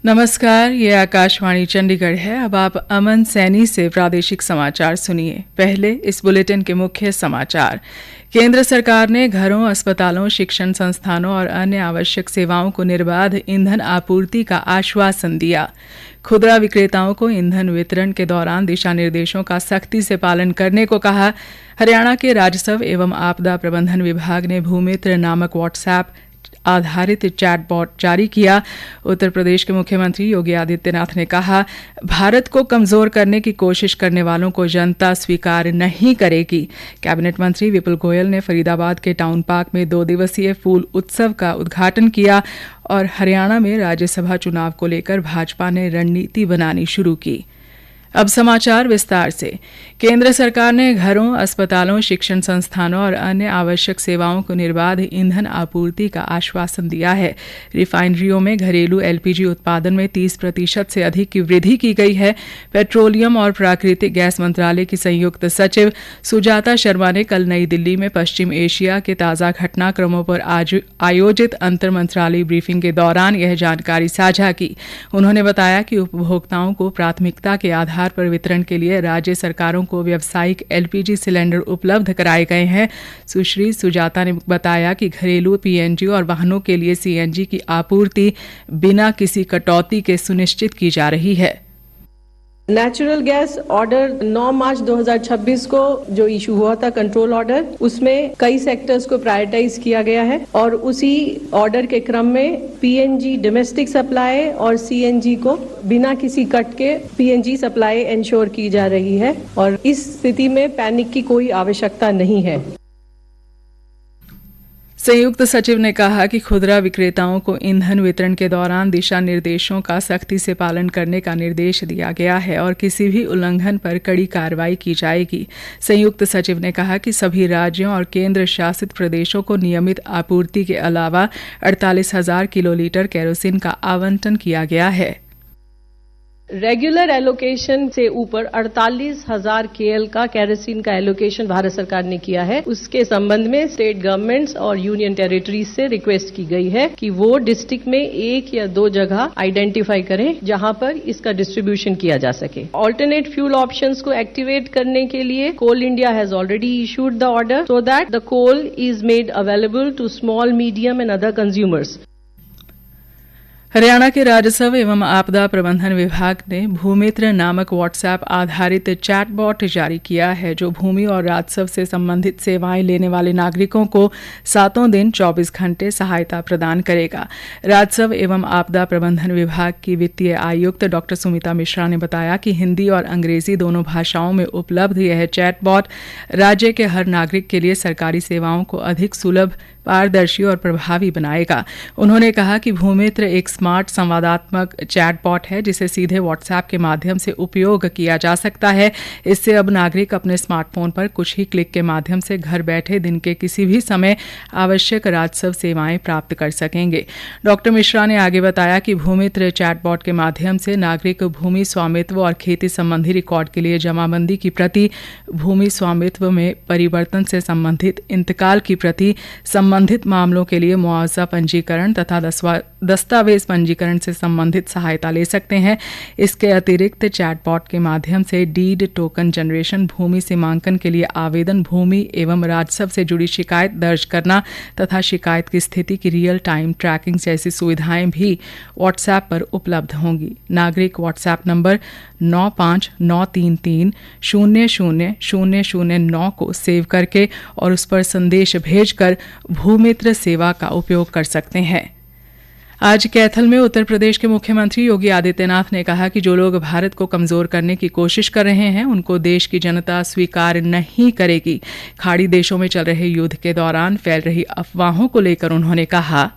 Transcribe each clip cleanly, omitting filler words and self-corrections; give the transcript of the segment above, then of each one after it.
नमस्कार, ये आकाशवाणी चंडीगढ़ है। अब आप अमन सैनी से प्रादेशिक समाचार सुनिए। पहले इस बुलेटिन के मुख्य समाचार। केंद्र सरकार ने घरों, अस्पतालों, शिक्षण संस्थानों और अन्य आवश्यक सेवाओं को निर्बाध ईंधन आपूर्ति का आश्वासन दिया। खुदरा विक्रेताओं को ईंधन वितरण के दौरान दिशा निर्देशों का सख्ती से पालन करने को कहा। हरियाणा के राजस्व एवं आपदा प्रबंधन विभाग ने भूमित्र नामक व्हाट्सएप आधारित चैटबॉट जारी किया। उत्तर प्रदेश के मुख्यमंत्री योगी आदित्यनाथ ने कहा, भारत को कमजोर करने की कोशिश करने वालों को जनता स्वीकार नहीं करेगी। कैबिनेट मंत्री विपुल गोयल ने फरीदाबाद के टाउन पार्क में 2 दिवसीय फूल उत्सव का उद्घाटन किया और हरियाणा में राज्यसभा चुनाव को लेकर भाजपा ने रणनीति बनानी शुरू की। अब समाचार विस्तार से। केंद्र सरकार ने घरों, अस्पतालों, शिक्षण संस्थानों और अन्य आवश्यक सेवाओं को निर्बाध ईंधन आपूर्ति का आश्वासन दिया है। रिफाइनरियों में घरेलू एलपीजी उत्पादन में 30% से अधिक की वृद्धि की गई है। पेट्रोलियम और प्राकृतिक गैस मंत्रालय की संयुक्त सचिव सुजाता शर्मा ने कल नई दिल्ली में पश्चिम एशिया के ताज़ा घटनाक्रमों पर आज आयोजित अंतर मंत्रालय ब्रीफिंग के दौरान यह जानकारी साझा की। उन्होंने बताया कि उपभोक्ताओं को प्राथमिकता के आधार पर वितरण के लिए राज्य सरकारों को व्यावसायिक एलपीजी सिलेंडर उपलब्ध कराए गए हैं। सुश्री सुजाता ने बताया कि घरेलू पीएनजी और वाहनों के लिए सीएनजी की आपूर्ति बिना किसी कटौती के सुनिश्चित की जा रही है। नेचुरल गैस ऑर्डर 9 मार्च 2026 को जो इशू हुआ था, कंट्रोल ऑर्डर, उसमें कई सेक्टर्स को प्रायोरिटाइज किया गया है और उसी ऑर्डर के क्रम में पीएनजी डोमेस्टिक सप्लाई और सीएनजी को बिना किसी कट के पीएनजी सप्लाई इंश्योर की जा रही है और इस स्थिति में पैनिक की कोई आवश्यकता नहीं है। संयुक्त सचिव ने कहा कि खुदरा विक्रेताओं को ईंधन वितरण के दौरान दिशा निर्देशों का सख्ती से पालन करने का निर्देश दिया गया है और किसी भी उल्लंघन पर कड़ी कार्रवाई की जाएगी। संयुक्त सचिव ने कहा कि सभी राज्यों और केंद्र शासित प्रदेशों को नियमित आपूर्ति के अलावा 48,000 किलोलीटर केरोसिन का आवंटन किया गया है। रेगुलर एलोकेशन से ऊपर 48,000 केएल का केरोसिन का एलोकेशन भारत सरकार ने किया है। उसके संबंध में स्टेट गवर्नमेंट्स और यूनियन टेरिटरीज से रिक्वेस्ट की गई है कि वो डिस्ट्रिक्ट में 1 या 2 जगह आइडेंटिफाई करें जहां पर इसका डिस्ट्रीब्यूशन किया जा सके। ऑल्टरनेट फ्यूल ऑप्शंस को एक्टिवेट करने के लिए coal India has already issued the order so that the coal is made available to small, medium and other consumers. Haryana के राजस्व एवं आपदा प्रबंधन विभाग ने भूमित्र नामक व्हाट्सएप आधारित चैटबॉट जारी किया है, जो भूमि और राजस्व से संबंधित सेवाएं लेने वाले नागरिकों को 7 दिन 24 घंटे सहायता प्रदान करेगा। राजस्व एवं आपदा प्रबंधन विभाग की वित्तीय आयुक्त डॉक्टर सुमिता मिश्रा ने बताया कि हिंदी और अंग्रेजी दोनों भाषाओं में उपलब्ध यह चैटबॉट राज्य के हर नागरिक के लिए सरकारी सेवाओं को अधिक सुलभ, पारदर्शी और प्रभावी बनाएगा। उन्होंने कहा कि भूमित्र एक स्मार्ट संवादात्मक चैटबॉट है जिसे सीधे व्हाट्सएप के माध्यम से उपयोग किया जा सकता है। इससे अब नागरिक अपने स्मार्टफोन पर कुछ ही क्लिक के माध्यम से घर बैठे दिन के किसी भी समय आवश्यक राजस्व सेवाएं प्राप्त कर सकेंगे। डॉक्टर मिश्रा ने आगे बताया कि भूमित्र चैटबॉट के माध्यम से नागरिक भूमि स्वामित्व और खेती संबंधी रिकॉर्ड के लिए जमाबंदी की प्रति, भूमि स्वामित्व में परिवर्तन से संबंधित इंतकाल की प्रति, संबंधित मामलों के लिए मुआवजा पंजीकरण तथा दस्तावेज पंजीकरण से संबंधित सहायता ले सकते हैं। इसके अतिरिक्त चैटबॉट के माध्यम से डीड टोकन जनरेशन, भूमि सीमांकन के लिए आवेदन, भूमि एवं राजस्व से जुड़ी शिकायत दर्ज करना तथा शिकायत की स्थिति की रियल टाइम ट्रैकिंग जैसी सुविधाएं भी व्हाट्सएप पर उपलब्ध होंगी। नागरिक व्हाट्सएप नंबर 9593300009 को सेव करके और उस पर संदेश भेजकर भूमित्र सेवा का उपयोग कर सकते हैं। आज कैथल में उत्तर प्रदेश के मुख्यमंत्री योगी आदित्यनाथ ने कहा कि जो लोग भारत को कमजोर करने की कोशिश कर रहे हैं उनको देश की जनता स्वीकार नहीं करेगी। खाड़ी देशों में चल रहे युद्ध के दौरान फैल रही अफवाहों को लेकर उन्होंने कहा,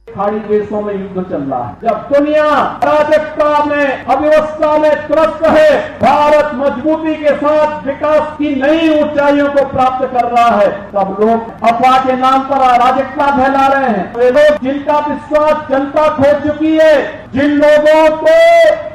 खाड़ी देशों में युद्ध चल रहा है। जब दुनिया अराजकता में, अव्यवस्था में त्रस्त है, भारत मजबूती के साथ विकास की नई ऊंचाइयों को प्राप्त कर रहा है, तब लोग अफवाह के नाम पर अराजकता फैला रहे हैं। वे लोग जिनका विश्वास जनता खो चुकी है, जिन लोगों को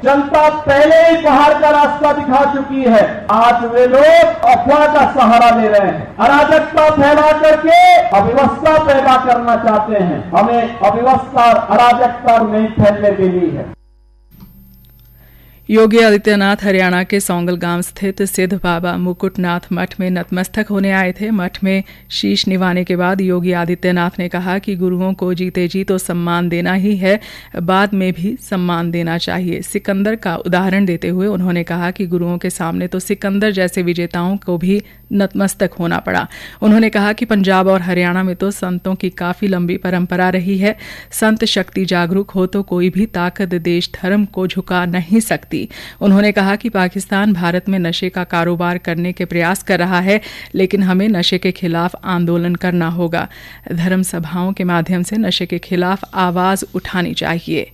जनता पहले ही बाहर का रास्ता दिखा चुकी है, आज वे लोग अफवाह का सहारा ले रहे हैं, अराजकता फैला करके अव्यवस्था पैदा करना चाहते हैं। हमें अव्यवस्था और अराजकता नहीं फैलने देनी है। योगी आदित्यनाथ हरियाणा के सोंगल गांव स्थित सिद्ध बाबा मुकुटनाथ मठ में नतमस्तक होने आए थे। मठ में शीश निवाने के बाद योगी आदित्यनाथ ने कहा कि गुरुओं को जीते जी तो सम्मान देना ही है, बाद में भी सम्मान देना चाहिए। सिकंदर का उदाहरण देते हुए उन्होंने कहा कि गुरुओं के सामने तो सिकंदर जैसे विजेताओं को भी नतमस्तक होना पड़ा। उन्होंने कहा कि पंजाब और हरियाणा में तो संतों की काफी लंबी परंपरा रही है। संत शक्ति जागरूक हो तो कोई भी ताकत देश धर्म को झुका नहीं सकती। उन्होंने कहा कि पाकिस्तान भारत में नशे का कारोबार करने के प्रयास कर रहा है, लेकिन हमें नशे के खिलाफ आंदोलन करना होगा। धर्म सभाओं के माध्यम से नशे के खिलाफ आवाज उठानी चाहिए।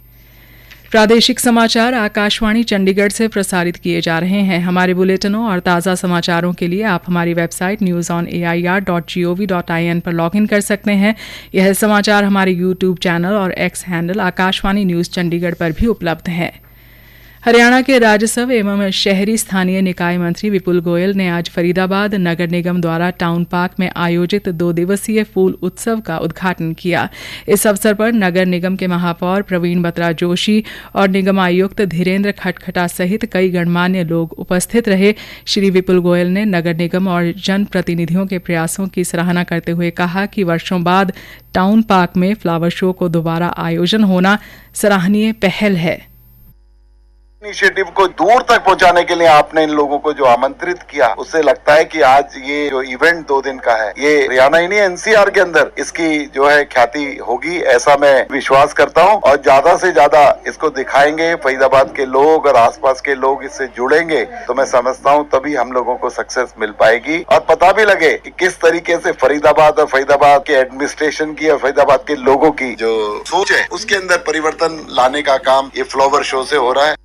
प्रादेशिक समाचार आकाशवाणी चंडीगढ़ से प्रसारित किए जा रहे हैं। हमारे बुलेटिनों और ताज़ा समाचारों के लिए आप हमारी वेबसाइट newsonair.gov.in पर लॉगिन कर सकते हैं। यह समाचार हमारे यूट्यूब चैनल और x handle Akashvani news Chandigarh पर भी उपलब्ध है। हरियाणा के राजस्व एवं शहरी स्थानीय निकाय मंत्री विपुल गोयल ने आज फरीदाबाद नगर निगम द्वारा टाउन पार्क में आयोजित 2 दिवसीय फूल उत्सव का उद्घाटन किया। इस अवसर पर नगर निगम के महापौर प्रवीण बत्रा जोशी और निगम आयुक्त धीरेन्द्र खटखटा सहित कई गणमान्य लोग उपस्थित रहे। श्री विपुल गोयल ने नगर निगम और जनप्रतिनिधियों के प्रयासों की सराहना करते हुए कहा कि वर्षों बाद टाउन पार्क में फ्लावर शो को दोबारा आयोजन होना सराहनीय पहल है। इनिशिएटिव को दूर तक पहुंचाने के लिए आपने इन लोगों को जो आमंत्रित किया, उससे लगता है कि आज ये जो इवेंट 2 दिन का है, ये हरियाणा ही नहीं एनसीआर के अंदर इसकी जो है ख्याति होगी, ऐसा मैं विश्वास करता हूं। और ज्यादा से ज्यादा इसको दिखाएंगे, फरीदाबाद के लोग और आसपास के लोग इससे जुड़ेंगे, तो मैं समझता हूं तभी हम लोगों को सक्सेस मिल पाएगी और पता भी लगे कि किस तरीके से फरीदाबाद और फरीदाबाद के एडमिनिस्ट्रेशन की और फरीदाबाद के लोगों की जो सोच है उसके अंदर परिवर्तन लाने का काम ये फ्लावर शो से हो रहा है।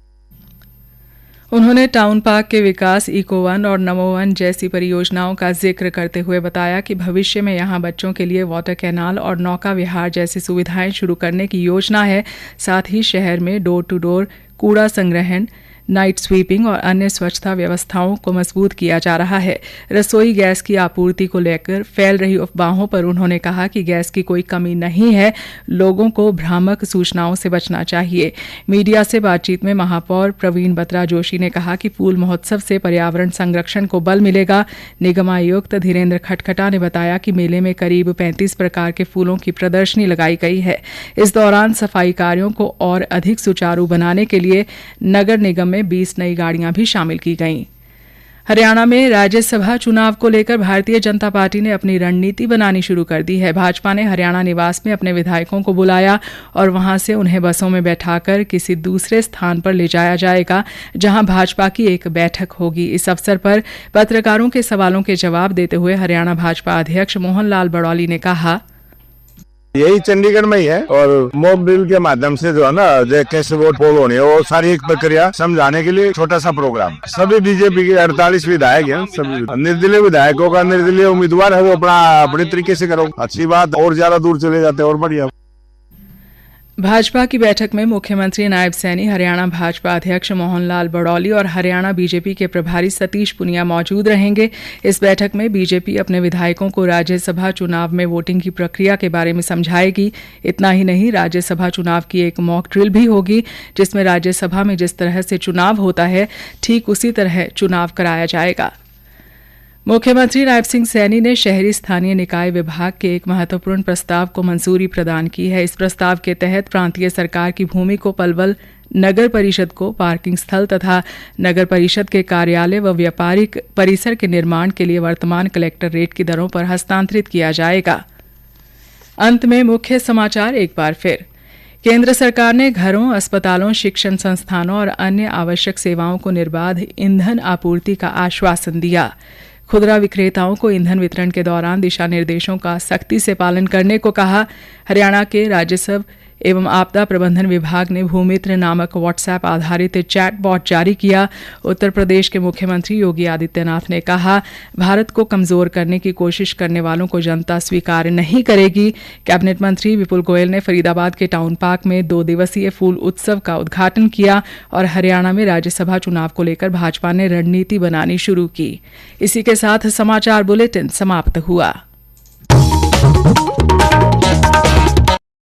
उन्होंने टाउन पार्क के विकास, इको-वन और नमो-वन जैसी परियोजनाओं का जिक्र करते हुए बताया कि भविष्य में यहां बच्चों के लिए वाटर कैनाल और नौका विहार जैसी सुविधाएं शुरू करने की योजना है। साथ ही शहर में डोर टू डोर कूड़ा संग्रहण, नाइट स्वीपिंग और अन्य स्वच्छता व्यवस्थाओं को मजबूत किया जा रहा है। रसोई गैस की आपूर्ति को लेकर फैल रही अफवाहों पर उन्होंने कहा कि गैस की कोई कमी नहीं है, लोगों को भ्रामक सूचनाओं से बचना चाहिए। मीडिया से बातचीत में महापौर प्रवीण बत्रा जोशी ने कहा कि फूल महोत्सव से पर्यावरण संरक्षण को बल मिलेगा। निगम आयुक्त धीरेन्द्र खटखटा ने बताया कि मेले में करीब 35 प्रकार के फूलों की प्रदर्शनी लगाई गई है। इस दौरान सफाई कार्यों को और अधिक सुचारू बनाने के लिए नगर निगम में 20 नई गाड़ियां भी शामिल की गईं। हरियाणा में राज्यसभा चुनाव को लेकर भारतीय जनता पार्टी ने अपनी रणनीति बनानी शुरू कर दी है। भाजपा ने हरियाणा निवास में अपने विधायकों को बुलाया और वहां से उन्हें बसों में बैठाकर किसी दूसरे स्थान पर ले जाया जाएगा, जहां भाजपा की एक बैठक होगी। इस अवसर पर पत्रकारों के सवालों के जवाब देते हुए हरियाणा भाजपा अध्यक्ष मोहन लाल बड़ौली ने कहा, यही चंडीगढ़ में ही है और मॉब ड्रिल के माध्यम से जो है ना कैसे वोट पोल होनी है वो सारी एक प्रक्रिया समझाने के लिए छोटा सा प्रोग्राम। सभी बीजेपी के 48 विधायक हैं, सभी निर्दलीय विधायकों का निर्दलीय उम्मीदवार है, वो अपने तरीके से करो, अच्छी बात। और ज्यादा दूर चले जाते और बढ़िया। भाजपा की बैठक में मुख्यमंत्री नायब सैनी, हरियाणा भाजपा अध्यक्ष मोहनलाल बड़ौली और हरियाणा बीजेपी के प्रभारी सतीश पुनिया मौजूद रहेंगे। इस बैठक में बीजेपी अपने विधायकों को राज्यसभा चुनाव में वोटिंग की प्रक्रिया के बारे में समझाएगी। इतना ही नहीं, राज्यसभा चुनाव की एक मॉक ड्रिल भी होगी, जिसमें राज्यसभा में जिस तरह से चुनाव होता है ठीक उसी तरह चुनाव कराया जाएगा। मुख्यमंत्री नायब सिंह सैनी ने शहरी स्थानीय निकाय विभाग के एक महत्वपूर्ण प्रस्ताव को मंजूरी प्रदान की है। इस प्रस्ताव के तहत प्रांतीय सरकार की भूमि को पलवल नगर परिषद को पार्किंग स्थल तथा नगर परिषद के कार्यालय व व्यापारिक परिसर के निर्माण के लिए वर्तमान कलेक्टर रेट की दरों पर हस्तांतरित किया जाएगा। अंत में मुख्य समाचार एक बार फिर। केंद्र सरकार ने घरों, अस्पतालों, शिक्षण संस्थानों और अन्य आवश्यक सेवाओं को निर्बाध ईंधन आपूर्ति का आश्वासन दिया। खुदरा विक्रेताओं को ईंधन वितरण के दौरान दिशा निर्देशों का सख्ती से पालन करने को कहा। हरियाणा के राजस्व एवं आपदा प्रबंधन विभाग ने भूमित्र नामक व्हाट्सएप आधारित चैटबॉट जारी किया। उत्तर प्रदेश के मुख्यमंत्री योगी आदित्यनाथ ने कहा, भारत को कमजोर करने की कोशिश करने वालों को जनता स्वीकार नहीं करेगी। कैबिनेट मंत्री विपुल गोयल ने फरीदाबाद के टाउन पार्क में 2 दिवसीय फूल उत्सव का उद्घाटन किया और हरियाणा में राज्यसभा चुनाव को लेकर भाजपा ने रणनीति बनानी शुरू की। इसी के साथ समाचार बुलेटिन समाप्त हुआ।